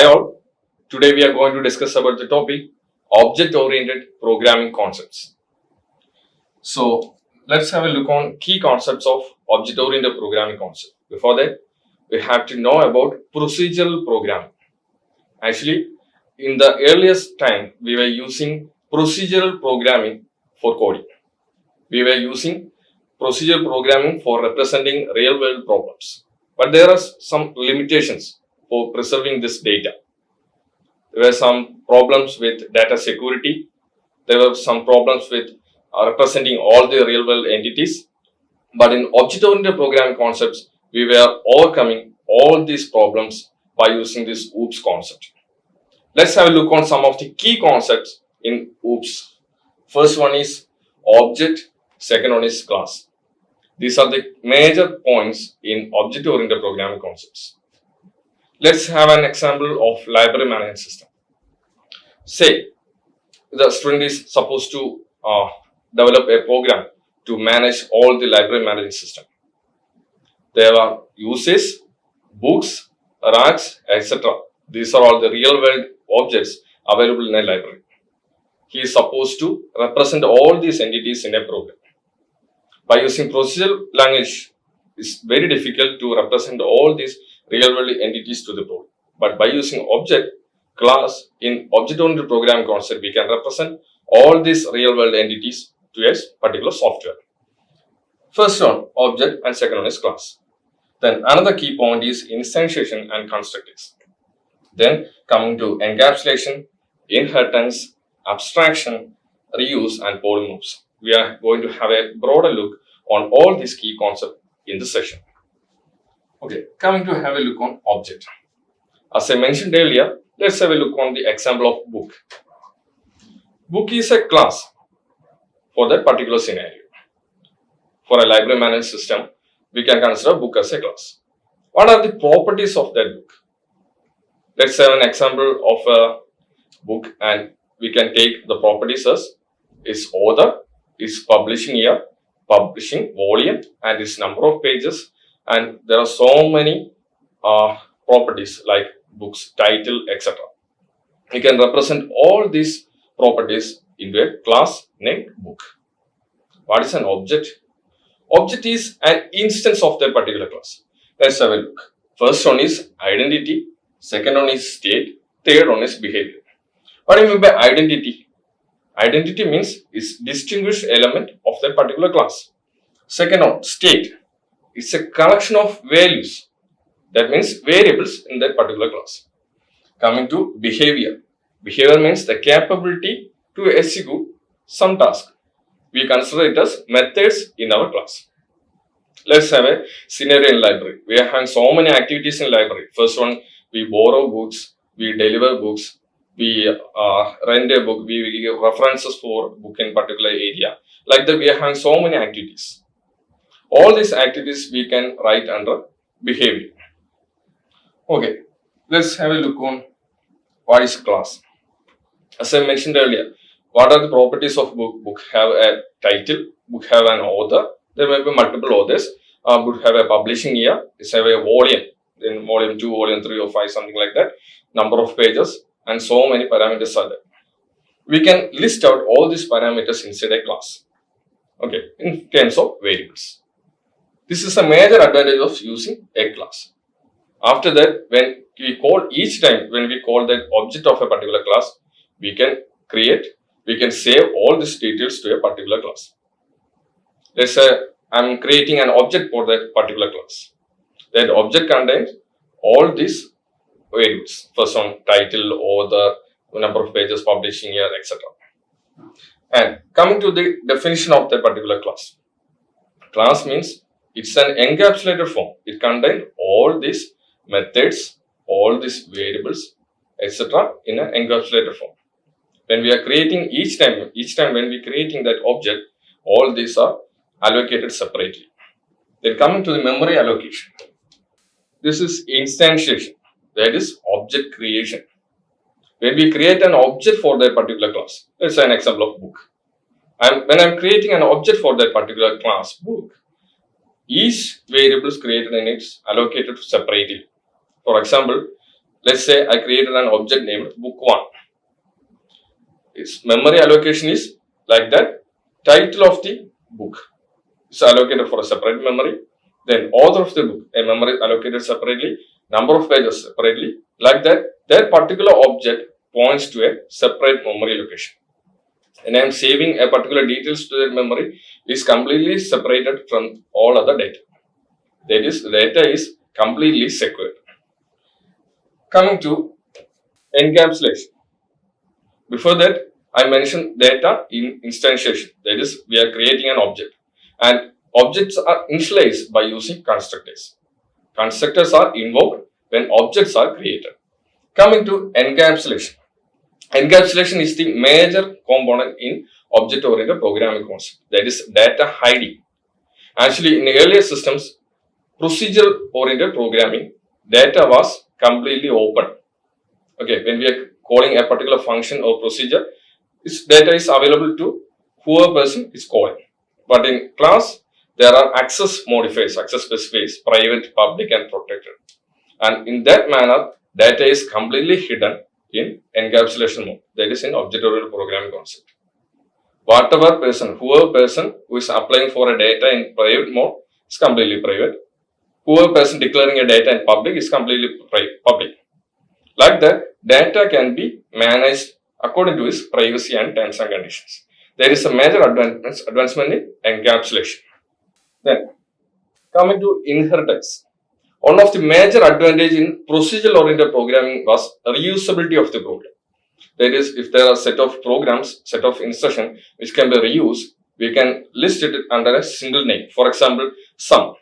Hi all. Today we are going to discuss about the topic object-oriented programming concepts. So let's have a look on key concepts of object-oriented programming concept. Before that, we have to know about procedural programming. Actually, in the earliest time, we were using procedural programming for coding. We were using procedural programming for representing real-world problems. But there are some limitations for preserving this data. There were some problems with data security. There were some problems with representing all the real world entities. But in object oriented programming concepts, we were overcoming all these problems by using this OOPS concept. Let's have a look on some of the key concepts in OOPS. First one is object, second one is class. These are the major points in object oriented programming concepts. Let's have an example of library management system. Say the student is supposed to develop a program to manage all the library management system. There are uses, books, racks, etc. These are all the real world objects available in a library. He is supposed to represent all these entities in a program. By using procedural language, it's very difficult to represent all these real world entities to the program. But by using object, class, in object-oriented programming concept, we can represent all these real world entities to a particular software. First one, object, and second one is class. Then another key point is instantiation and constructors. Then coming to encapsulation, inheritance, abstraction, reuse, and polymorphs. We are going to have a broader look on all these key concepts in this session. Okay, coming to have a look on object. As I mentioned earlier, let's have a look on the example of book. Book is a class for that particular scenario. For a library management system, we can consider book as a class. What are the properties of that book? Let's have an example of a book and we can take the properties as its author, its publishing year, publishing volume, and its number of pages. And there are so many properties like books, title, etc. We can represent all these properties into a class named book. What is an object? Object is an instance of that particular class. Let's have a look. First one is identity, second one is state, third one is behavior. What do you mean by identity? Identity means is distinguished element of that particular class. Second one, state. It's a collection of values. That means variables in that particular class. Coming to behavior. Behavior means the capability to execute some task. We consider it as methods in our class. Let's have a scenario in library. We are having so many activities in library. First one, we borrow books, we deliver books, we rent a book, we give references for book in particular area. Like that, we are having so many activities. All these activities we can write under behavior. Okay, let's have a look on what is class. As I mentioned earlier, what are the properties of book? Book have a title, book have an author, there may be multiple authors, book have a publishing year, it's have a volume, in volume 2, volume 3 or 5, something like that, number of pages, and so many parameters are there. We can list out all these parameters inside a class, okay, in terms of variables. This is a major advantage of using a class. After that, when we call each time, when we call that object of a particular class, we can save all these details to a particular class. Let's say I'm creating an object for that particular class. That object contains all these variables. First one, title, author, number of pages, publishing year, etc. And coming to the definition of that particular class. Class means it's an encapsulated form. It contains all these methods, all these variables, etc. in an encapsulated form. When we are creating each time when we are creating that object, all these are allocated separately. Then coming to the memory allocation. This is instantiation, that is object creation. When we create an object for that particular class, let's say an example of book. When I'm creating an object for that particular class, book, each variable is created and it's allocated separately. For example, let's say I created an object named book1. Its memory allocation is like that. Title of the book is allocated for a separate memory. Then author of the book, a memory allocated separately, number of pages separately. Like that, that particular object points to a separate memory location. And I am saving a particular details to that memory is completely separated from all other data. That is, data is completely secured. Coming to encapsulation. Before that, I mentioned data in instantiation. That is, we are creating an object. And objects are initialized by using constructors. Constructors are invoked when objects are created. Coming to encapsulation. Encapsulation is the major component in object-oriented programming concept. That is data hiding. Actually, in earlier systems, procedure-oriented programming, data was completely open. Okay, when we are calling a particular function or procedure, its data is available to whoever person is calling. But in class, there are access modifiers, access specifiers, private, public, and protected. And in that manner, data is completely hidden in encapsulation mode. That is in object-oriented programming concept. Whoever person who is applying for a data in private mode is completely private. Whoever person declaring a data in public is completely public. Like that, data can be managed according to its privacy and terms and conditions. There is a major advancement in encapsulation. Then, coming to inheritance. One of the major advantages in procedural-oriented programming was reusability of the program. That is, if there are set of programs, set of instructions which can be reused, we can list it under a single name. For example, sum.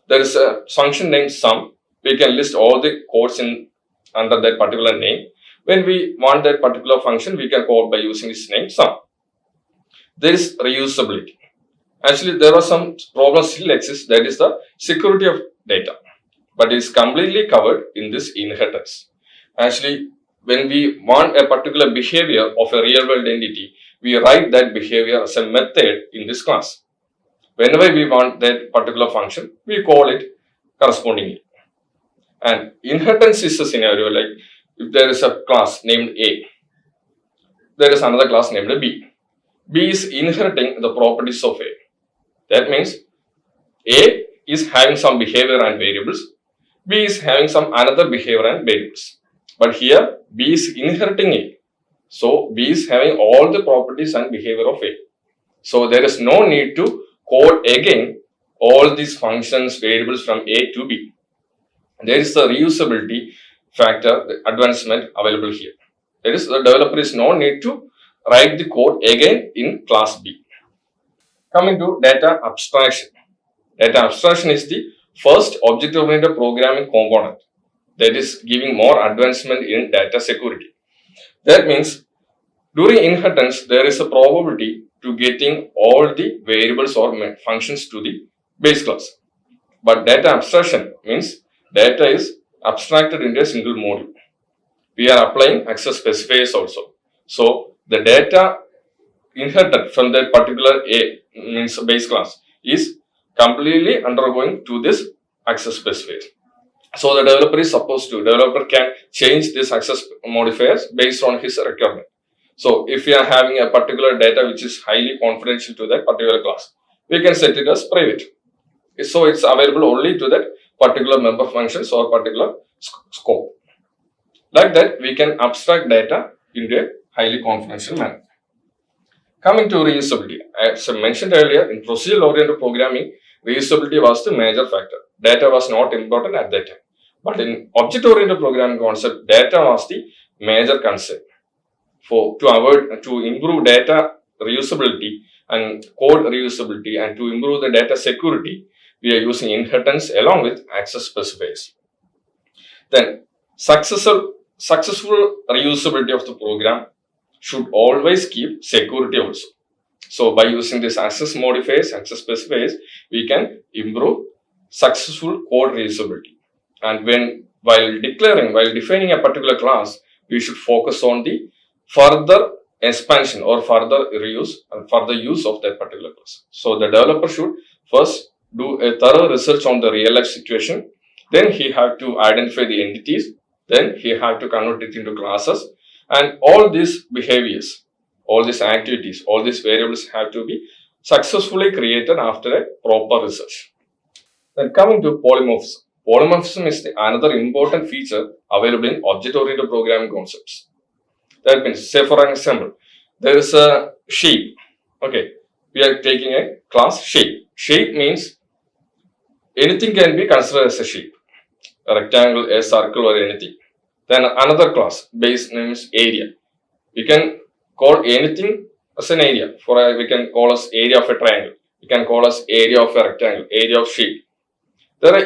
There is a function named sum. We can list all the codes in under that particular name. When we want that particular function, we can call by using its name sum. There is reusability. Actually, there are some problems still exist. That is the security of data, but it is completely covered in this inheritance. Actually, when we want a particular behavior of a real-world entity, we write that behavior as a method in this class. Whenever we want that particular function, we call it correspondingly. And inheritance is a scenario like if there is a class named A, there is another class named B. B is inheriting the properties of A. That means A is having some behavior and variables, B is having some another behavior and variables. But here B is inheriting A. So B is having all the properties and behavior of A. So there is no need to code again all these functions, variables from A to B. There is the reusability factor, the advancement available here. That is, the developer is no need to write the code again in class B. Coming to data abstraction. Data abstraction is the first object-oriented programming component that is giving more advancement in data security. That means during inheritance, there is a probability to getting all the variables or functions to the base class. But data abstraction means data is abstracted into a single module. We are applying access specifiers also. So the data inherited from that particular A means base class is completely undergoing to this access specifier. So the developer can change this access modifiers based on his requirement. So if we are having a particular data which is highly confidential to that particular class, we can set it as private. So it's available only to that particular member functions or particular scope. Like that, we can abstract data into a highly confidential manner. Coming to reusability, as I mentioned earlier, in procedural-oriented programming, reusability was the major factor. Data was not important at that time. But in object-oriented programming concept, data was the major concern. To improve data reusability and code reusability and to improve the data security, we are using inheritance along with access specifiers. Then, successful reusability of the program should always keep security also. So, by using this access modifiers, access specifiers, we can improve successful code reusability. And while defining a particular class, we should focus on the further expansion or further reuse and further use of that particular class. So the developer should first do a thorough research on the real life situation. Then he have to identify the entities Then he have to convert it into classes, and all these behaviors, all these activities, all these variables have to be successfully created after a proper research. Then coming to polymorphism. Polymorphism is another important feature available in object-oriented programming concepts. That means, say for example, there is a shape. Okay, we are taking a class shape. Shape means anything can be considered as a shape, a rectangle, a circle, or anything. Then another class base name is area. We can call anything as an area. We can call as area of a triangle. We can call as area of a rectangle, area of shape.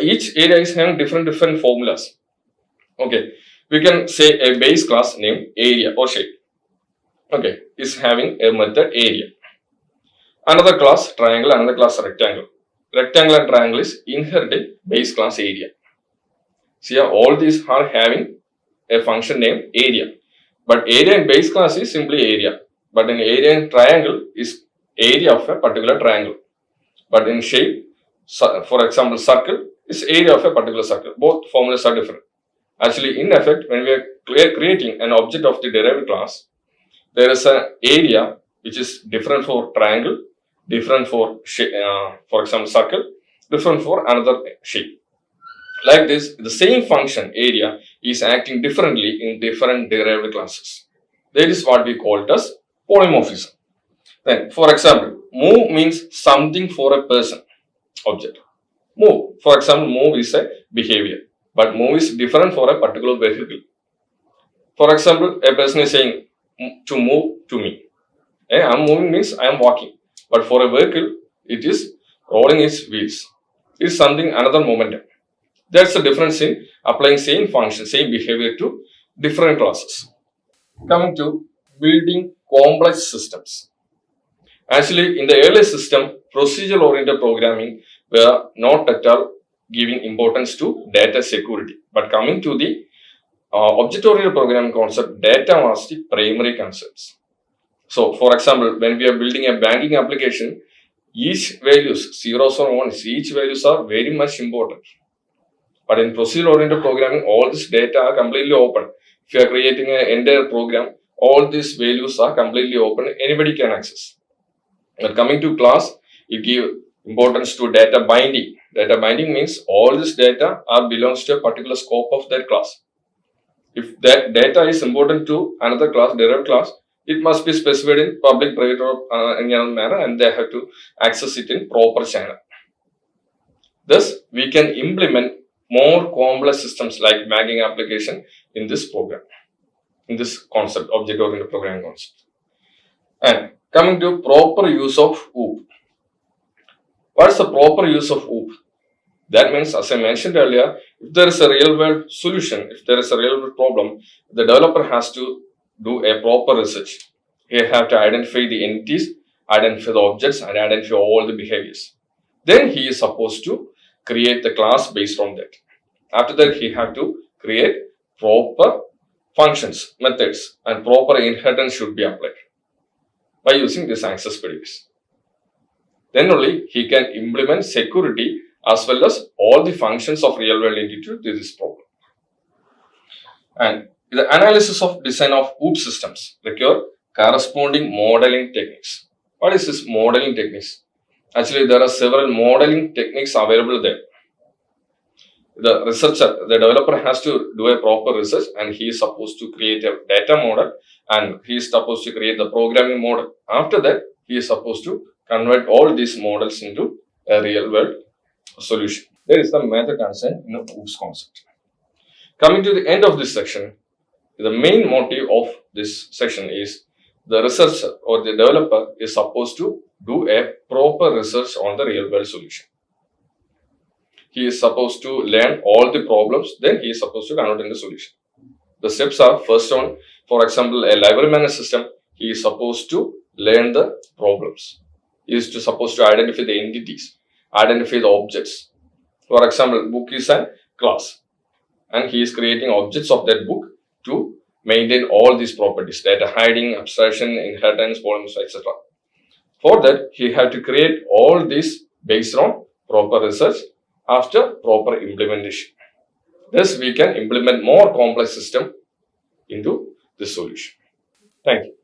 Each area is having different formulas. Okay, we can say a base class named area or shape. Okay, is having a method area. Another class triangle, another class rectangle. Rectangle and triangle is inheriting base class area. See, all these are having a function named area. But area in base class is simply area. But in area in triangle is area of a particular triangle. But in shape, for example, circle is area of a particular circle. Both formulas are different. Actually, in effect, when we are creating an object of the derived class, there is an area which is different for triangle, different for example, circle, different for another shape. Like this, the same function area is acting differently in different derived classes. That is what we call it as polymorphism. Then, for example, move means something for a person, object. Move, for example, move is a behavior, but move is different for a particular vehicle. For example, a person is saying to move to me. I am moving means I am walking, but for a vehicle, it is rolling its wheels. It is something another momentum. That's the difference in applying same function, same behavior to different classes. Coming to building complex systems. Actually, in the early system, procedural-oriented programming were not at all giving importance to data security. But coming to the object-oriented programming concept, data was the primary concepts. So, for example, when we are building a banking application, each values, zeros or ones, each values are very much important. But in procedural-oriented programming, all this data are completely open. If you are creating an entire program, all these values are completely open. Anybody can access. But coming to class, you give importance to data binding. Data binding means all this data belongs to a particular scope of that class. If that data is important to another class, derived class, it must be specified in public, private, or any other manner, and they have to access it in proper channel. Thus, we can implement more complex systems like banking application in this program, in this concept, object-oriented programming concept. And coming to proper use of OOP. What is the proper use of OOP? That means, as I mentioned earlier, if there is a real-world solution, if there is a real-world problem, the developer has to do a proper research. He have to identify the entities, identify the objects, and identify all the behaviors. Then he is supposed to create the class based on that. After that, he have to create proper functions, methods, and proper inheritance should be applied by using this access predicts. Then only he can implement security as well as all the functions of real-world entity to this problem. And the analysis of design of OOP systems require corresponding modeling techniques. What is this modeling techniques? Actually, there are several modeling techniques available there. The researcher, the developer has to do a proper research, and he is supposed to create a data model, and he is supposed to create the programming model. After that, he is supposed to convert all these models into a real world solution. There is the major concern in the OOPS concept. Coming to the end of this section, the main motive of this section is the researcher or the developer is supposed to do a proper research on the real world solution. He is supposed to learn all the problems, then he is supposed to convert into solution. The steps are, first one, for example, a library management system, he is supposed to learn the problems. He is supposed to identify the entities, identify the objects. For example, book is a class, and he is creating objects of that book to maintain all these properties, data hiding, abstraction, inheritance, polymorphism, etc. For that, he had to create all these based on proper research after proper implementation. Thus, we can implement more complex system into this solution. Thank you.